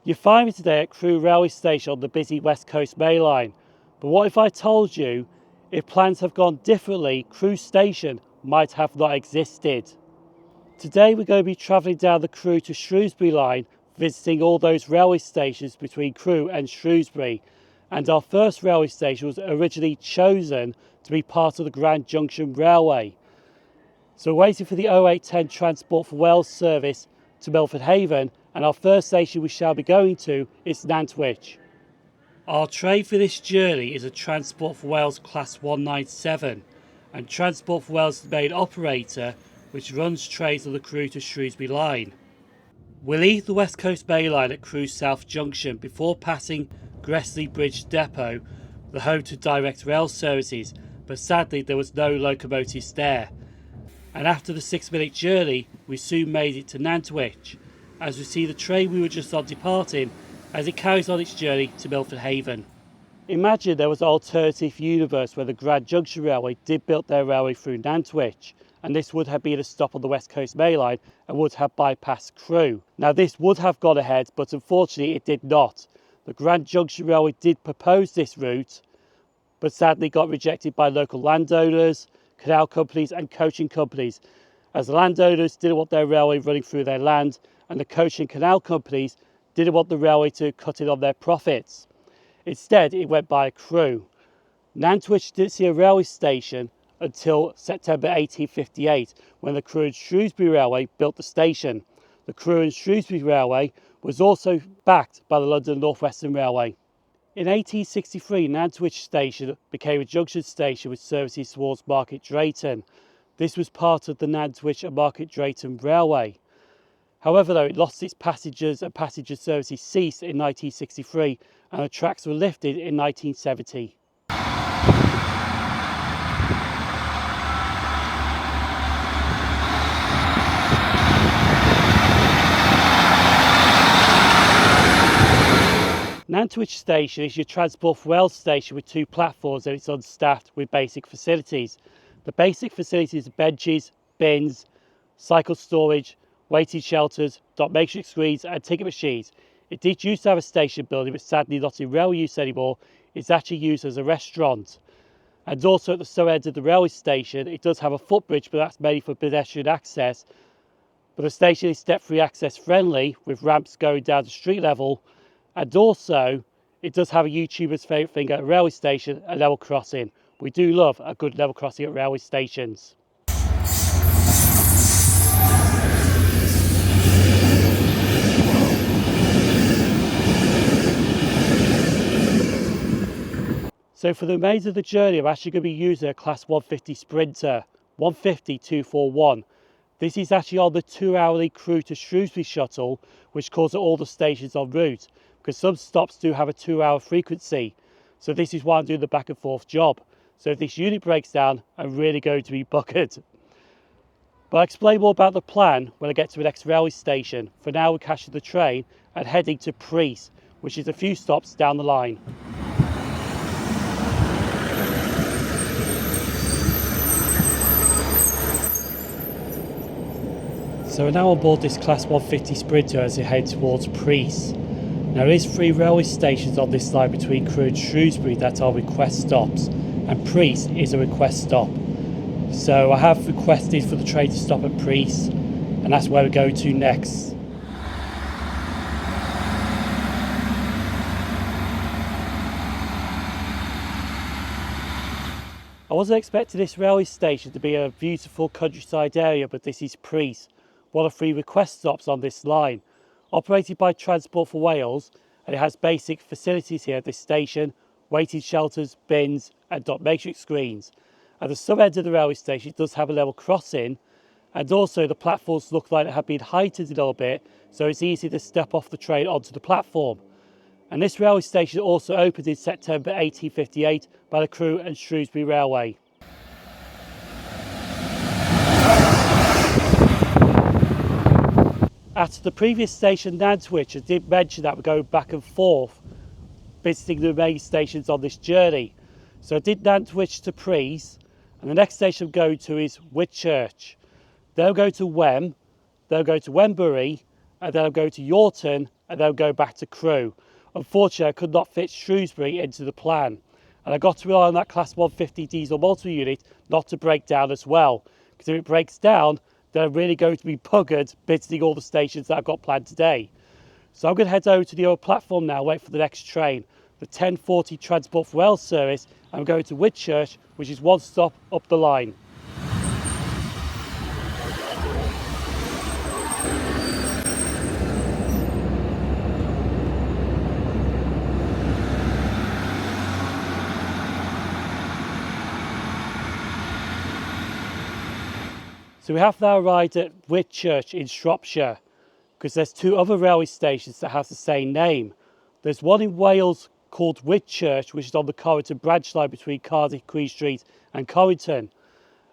You find me today at Crewe railway station on the busy West Coast Main Line. But what if I told you, if plans have gone differently, Crewe station might have not existed? Today we're going to be travelling down the Crewe to Shrewsbury line, visiting all those railway stations between Crewe and Shrewsbury. And our first railway station was originally chosen to be part of the Grand Junction Railway. So we're waiting for the 0810 Transport for Wales service to Milford Haven, and our first station we shall be going to is Nantwich. Our train for this journey is a Transport for Wales Class 197, and Transport for Wales is the main operator which runs trains on the Crewe to Shrewsbury line. We'll leave the West Coast Main Line at Crewe South Junction before passing Gressley Bridge Depot, the home to direct rail services, but sadly there was no locomotives there. And after the 6-minute journey, we soon made it to Nantwich, as we see the train we were just on departing as it carries on its journey to Milford Haven. Imagine there was an alternative universe where the Grand Junction Railway did build their railway through Nantwich, and this would have been a stop on the West Coast Main Line and would have bypassed Crewe. Now this would have gone ahead, but unfortunately it did not. The Grand Junction Railway did propose this route, but sadly got rejected by local landowners, canal companies and coaching companies, as the landowners didn't want their railway running through their land, and the coaching canal companies didn't want the railway to cut in on their profits. Instead, it went by Crewe. Nantwich didn't see a railway station until September 1858, when the Crewe and Shrewsbury Railway built the station. The Crewe and Shrewsbury Railway was also backed by the London North Western Railway. In 1863, Nantwich Station became a junction station with services towards Market Drayton. This was part of the Nantwich and Market Drayton Railway. However, though, it lost its passengers and passenger services ceased in 1963 and the tracks were lifted in 1970. Nantwich Station is your Transport for Wales station with 2 platforms, and it's unstaffed with basic facilities. The basic facilities are benches, bins, cycle storage, waiting shelters, dot matrix screens and ticket machines. It did used to have a station building, but sadly not in rail use anymore. It's actually used as a restaurant. And also at the south end of the railway station, it does have a footbridge, but that's mainly for pedestrian access. But the station is step-free access friendly, with ramps going down to street level. And also, it does have a YouTuber's favourite thing at a railway station, a level crossing. We do love a good level crossing at railway stations. So for the remainder of the journey, I'm actually going to be using a Class 150 Sprinter, 150-241. This is actually on the 2-hourly Crewe to Shrewsbury shuttle, which calls at all the stations en route, because some stops do have a 2-hour frequency. So this is why I'm doing the back and forth job. So if this unit breaks down, I'm really going to be buggered. But I'll explain more about the plan when I get to the next railway station. For now, we're catching the train and heading to Preece, which is a few stops down the line. So we're now on board this Class 150 Sprinter as it heads towards Preece. Now there is 3 railway stations on this line between Crewe and Shrewsbury that are request stops, and Preece is a request stop. So I have requested for the train to stop at Preece, and that's where we're going to next. I wasn't expecting this railway station to be a beautiful countryside area, but this is Preece, one of 3 request stops on this line. Operated by Transport for Wales, and it has basic facilities here at this station, waiting shelters, bins and dot matrix screens. At the south end of the railway station it does have a level crossing, and also the platforms look like they have been heightened a little bit, so it's easy to step off the train onto the platform. And this railway station also opened in September 1858 by the Crewe and Shrewsbury Railway. At the previous station, Nantwich, I did mention that we're going back and forth, visiting the main stations on this journey. So I did Nantwich to Preece, and the next station I'm going to is Whitchurch. Then I'll go to Wem, then I'll go to Wembury, and then I'll go to Yorton, and then go back to Crewe. Unfortunately, I could not fit Shrewsbury into the plan, and I got to rely on that Class 150 diesel multiple unit not to break down as well, because if it breaks down, then I'm really going to be buggered visiting all the stations that I've got planned today. So I'm going to head over to the old platform now, wait for the next train, the 10:40 Transport for Wales service. I'm going to Whitchurch, which is one stop up the line. So we have now arrived at Whitchurch in Shropshire, because there's two other railway stations that have the same name. There's one in Wales called Whitchurch, which is on the Corrington branch line between Cardiff, Queen Street and Corrington.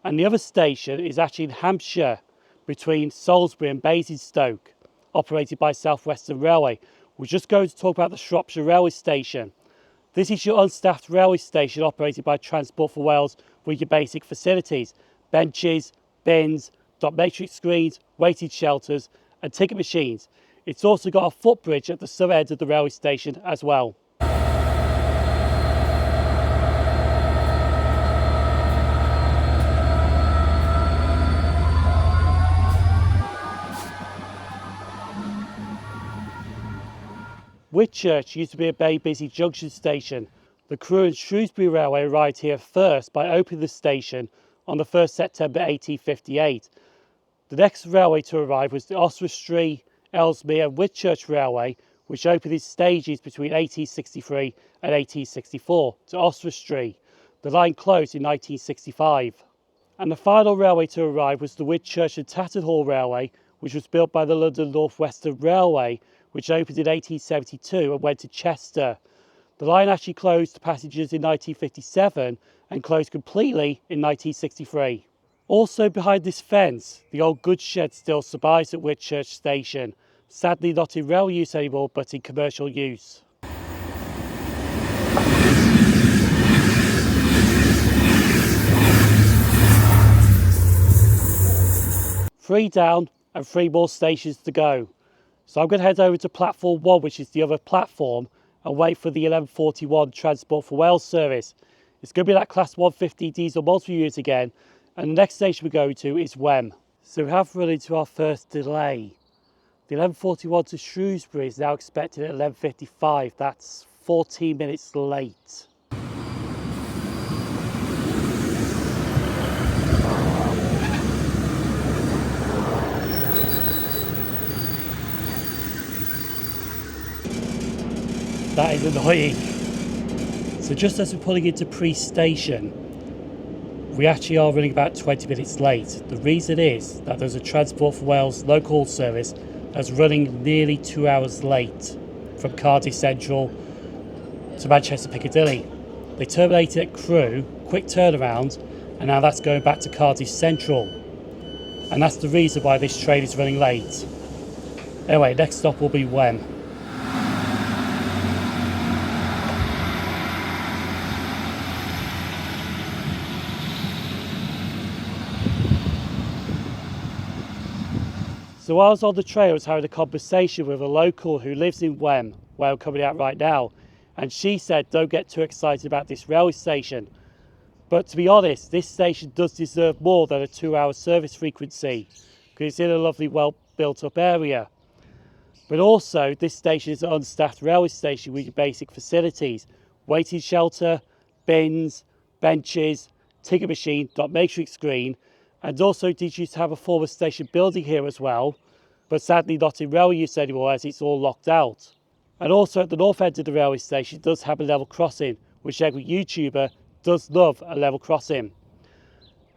And the other station is actually in Hampshire, between Salisbury and Basingstoke, operated by South Western Railway. We're just going to talk about the Shropshire Railway Station. This is your unstaffed railway station operated by Transport for Wales with your basic facilities: benches, bins, dot matrix screens, waiting shelters and ticket machines. It's also got a footbridge at the southern end of the railway station as well. Whitchurch used to be a very busy junction station. The Crewe and Shrewsbury Railway arrived here first by opening the station on the 1st September 1858. The next railway to arrive was the Oswestry, Ellesmere and Whitchurch Railway, which opened its stages between 1863 and 1864 to Oswestry. The line closed in 1965. And the final railway to arrive was the Whitchurch and Tatterhall Railway, which was built by the London North Western Railway, which opened in 1872 and went to Chester. The line actually closed to passengers in 1957 and closed completely in 1963. Also behind this fence, the old goods shed still survives at Whitchurch Station, sadly not in rail use anymore but in commercial use. 3 down and 3 more stations to go. So I'm going to head over to platform 1, which is the other platform, and wait for the 11:41 Transport for Wales service. It's going to be that Class 150 diesel multiple unit again, and the next station we go to is Wem. So we have run into our first delay. The 11:41 to Shrewsbury is now expected at 11:55. That's 14 minutes late. That is annoying. So just as we're pulling into pre-station, we actually are running about 20 minutes late. The reason is that there's a Transport for Wales local service that's running nearly 2 hours late from Cardiff Central to Manchester Piccadilly. They terminated at Crewe, quick turnaround, and now that's going back to Cardiff Central. And that's the reason why this train is running late. Anyway, next stop will be Wem. So while I was on the train, I was having a conversation with a local who lives in Wem, where I'm coming out right now, and she said don't get too excited about this railway station. But to be honest, this station does deserve more than a 2-hour service frequency, because it's in a lovely, well built up area. But also, this station is an unstaffed railway station with your basic facilities: waiting shelter, bins, benches, ticket machine, dot matrix screen, and also did used to have a former station building here as well, but sadly not in railway use anymore as it's all locked out. And also at the north end of the railway station does have a level crossing, which every YouTuber does love a level crossing.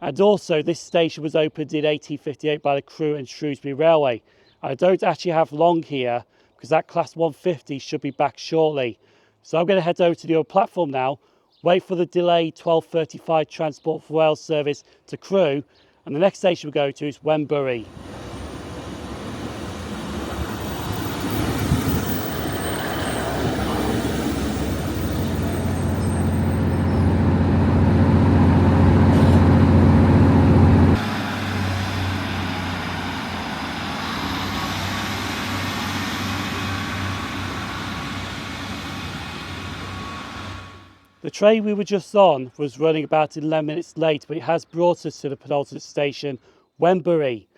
And also this station was opened in 1858 by the Crewe and Shrewsbury Railway. I don't actually have long here because that Class 150 should be back shortly. So I'm going to head over to the old platform now, wait for the delayed 12:35 Transport for Wales service to Crewe, and the next station we go to is Wembury. The train we were just on was running about 11 minutes late, but it has brought us to the penultimate station, Wembury.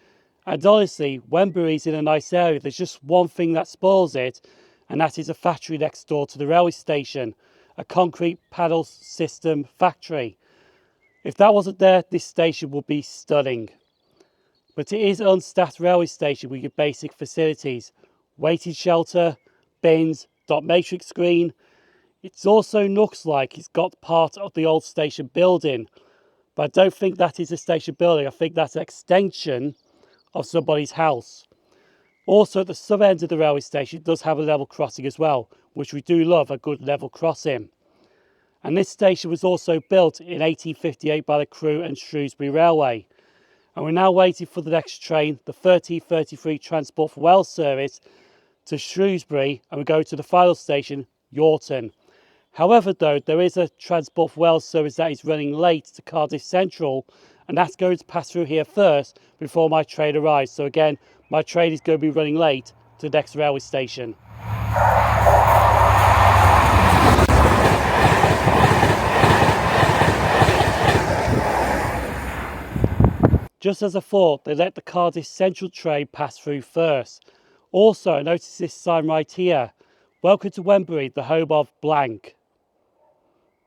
And honestly, Wembury's in a nice area. There's just one thing that spoils it, and that is a factory next door to the railway station, a concrete panel system factory. If that wasn't there, this station would be stunning. But it is an unstaffed railway station with your basic facilities, waiting shelter, bins, dot matrix screen. It also looks like it's got part of the old station building, but I don't think that is a station building. I think that's an extension of somebody's house. Also, at the sub end of the railway station, it does have a level crossing as well, which we do love, a good level crossing. And this station was also built in 1858 by the Crewe and Shrewsbury Railway. And we're now waiting for the next train, the 1333 Transport for Wales service to Shrewsbury, and we go to the final station, Yorton. However, though, there is a Transport for Wales service that is running late to Cardiff Central, and that's going to pass through here first before my train arrives. So again, my train is going to be running late to the next railway station. Just as I thought, they let the Cardiff Central train pass through first. Also, I noticed this sign right here. Welcome to Wembury, the home of blank.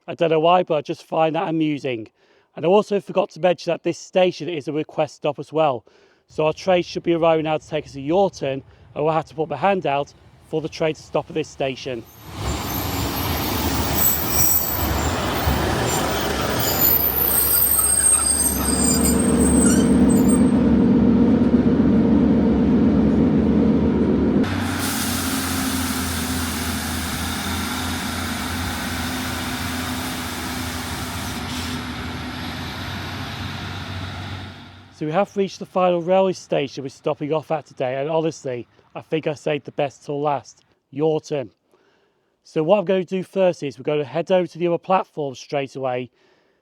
I don't know why, but I just find that amusing. And I also forgot to mention that this station is a request stop as well. So our train should be arriving now to take us to Yorton, and we'll have to put my hand out for the train to stop at this station. So we have reached the final railway station we're stopping off at today, and honestly, I think I saved the best till last, Yorton. So what I'm going to do first is we're going to head over to the other platform straight away,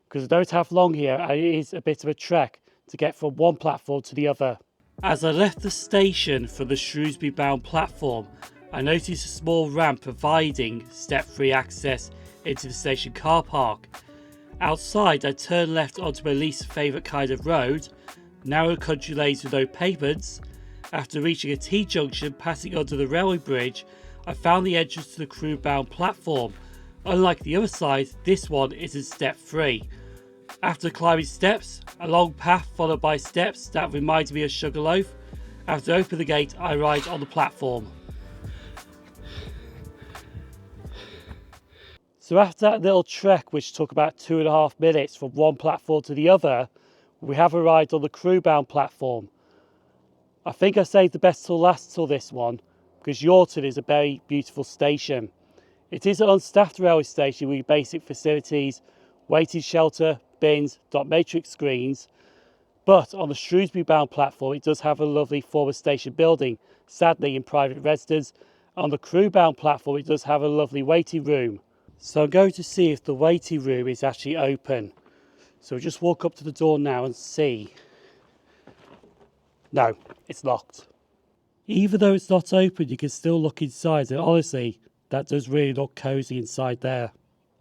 because I don't have long here and it is a bit of a trek to get from one platform to the other. As I left the station for the Shrewsbury bound platform, I noticed a small ramp providing step-free access into the station car park. Outside, I turned left onto my least favourite kind of road, narrow country lanes with no pavements. After reaching a T-junction passing under the railway bridge, I found the entrance to the Crewe bound platform. Unlike the other side, this one isn't step free. After climbing steps, a long path followed by steps that reminded me of Sugarloaf. After opening the gate, I arrived on the platform. So after that little trek, which took about 2.5 minutes from one platform to the other, we have arrived on the Crewe bound platform. I think I saved the best till last till this one, because Yorton is a very beautiful station. It is an unstaffed railway station with basic facilities, waiting shelter, bins, dot matrix screens. But on the Shrewsbury bound platform, it does have a lovely former station building, sadly in private residence. On the Crewe bound platform, it does have a lovely waiting room. So I'm going to see if the waiting room is actually open. So we'll just walk up to the door now and see. No, it's locked. Even though it's not open, you can still look inside, and honestly, that does really look cosy inside there.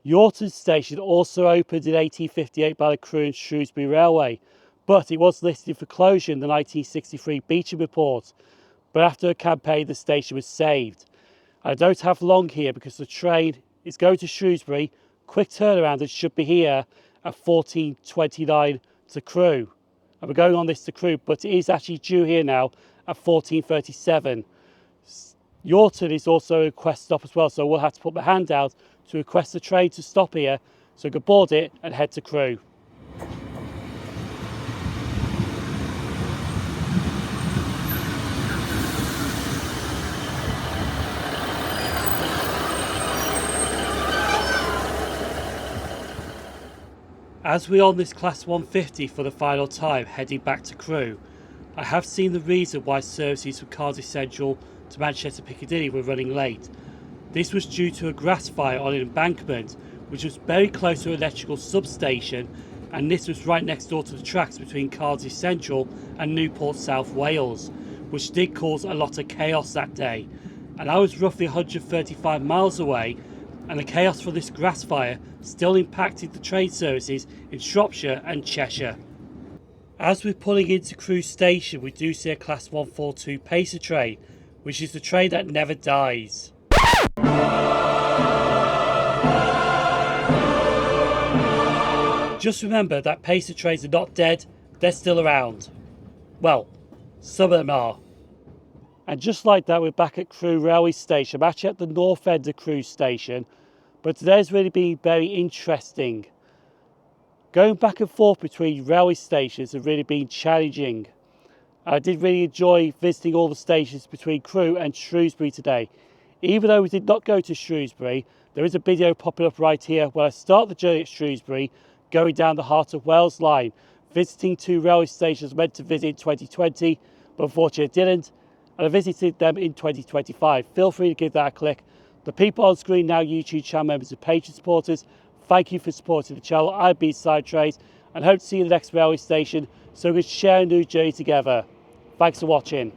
Yorton Station also opened in 1858 by the Crewe and Shrewsbury Railway, but it was listed for closure in the 1963 Beecham report. But after a campaign, the station was saved. I don't have long here because the train is going to Shrewsbury, quick turnaround, and should be here at 14:29 to Crewe. And we're going on this to Crewe, but it is actually due here now at 14:37. Yorton is also a request stop as well, so we'll have to put my hand out to request the train to stop here so we can board it and head to Crewe. As we're on this Class 150 for the final time heading back to Crewe, I have seen the reason why services from Cardiff Central to Manchester Piccadilly were running late. This was due to a grass fire on an embankment which was very close to an electrical substation, and this was right next door to the tracks between Cardiff Central and Newport, South Wales, which did cause a lot of chaos that day. And I was roughly 135 miles away, and the chaos from this grass fire still impacted the train services in Shropshire and Cheshire. As we're pulling into Crewe station, we do see a Class 142 Pacer train, which is the train that never dies. Just remember that Pacer trains are not dead, they're still around. Well, some of them are. And just like that, we're back at Crewe railway station. I'm actually at the north end of Crewe station, but today's really been very interesting. Going back and forth between railway stations has really been challenging. I did really enjoy visiting all the stations between Crewe and Shrewsbury today. Even though we did not go to Shrewsbury, there is a video popping up right here where I start the journey at Shrewsbury, going down the Heart of Wales line, visiting two railway stations meant to visit in 2020, but unfortunately I didn't, and I visited them in 2025. Feel free to give that a click. The people on screen now YouTube channel members and Patreon supporters, thank you for supporting the channel. I've been SimOnTrains and hope to see you in the next railway station so we can share a new journey together. Thanks for watching.